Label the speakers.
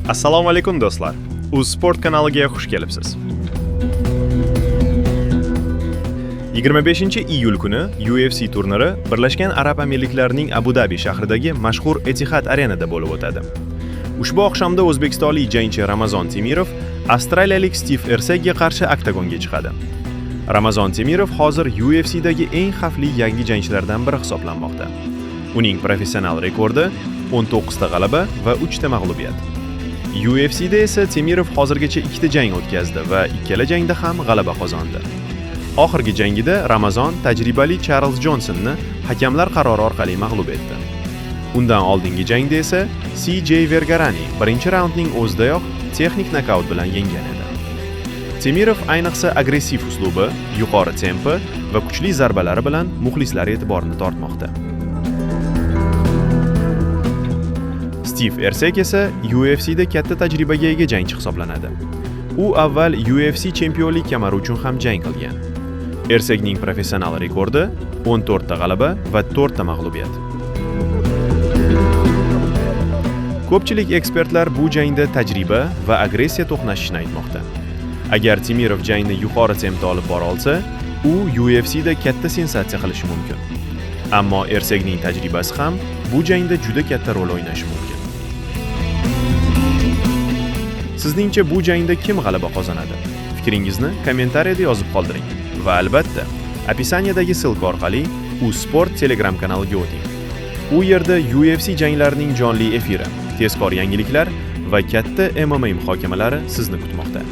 Speaker 1: Assalomu alaykum do'stlar. Sport kanaliga xush kelibsiz. 25-iyul kuni UFC turniri Birlashgan Arab Amirliklarining Abu Dabi shahridagi mashhur Etihad arenada bo'lib o'tadi. Ushbu oqshomda o'zbekistonlik jangchi Ramazon Temirov avstraliyalik Stiv Ersegga qarshi oktagonga chiqadi. Ramazon Temirov hozir UFCdagi eng xavfli yangi jangchilardan biri hisoblanmoqda. Uning professional rekordi 19 ta g'alaba va 3 ta mag'lubiyat. UFCda esa Temirov hozirgacha 2 ta jang o'tkazdi va ikkala jangda ham g'alaba qozondi. Oxirgi jangida Ramazon tajribali Charles Johnsonni hakamlar qarori orqali mag'lub etdi. Undan oldingi jangda esa CJ Vergarani birinchi raundning o'zidayoq texnik nokaut bilan yenggan edi. Temirov ayniqsa agressiv uslubi, yuqori tempi va kuchli zarbalari bilan muxlislar e'tiborini tortmoqda. Stiv Erseg esa UFCda katta tajribaga ega jangchi hisoblanadi. U avval UFC chempionlik kamari uchun ham jang qilgan. Ersegning professional rekordi 14 ta g'alaba va 4 ta mag'lubiyat. Ko'pchilik ekspertlar bu jangda tajriba va agressiya to'qnashishini aytmoqda. Agar Temirov jangni yuqori tempda olib bora olsa, u UFCda katta sensatsiya qilishi mumkin. Ammo Ersegning tajribasi ham bu jangda juda katta rol o'ynashi mumkin. Sizningcha bu jangda kim g'alaba qozonadi? Fikringizni kommentariyada yozib qoldiring va albatta, opisaniyadagi silka orqali Sport Telegram kanaliga o'ting. U yerda UFC janglarining jonli efiri, tezkor yangiliklar va katta MMA muhokamalari sizni kutmoqda.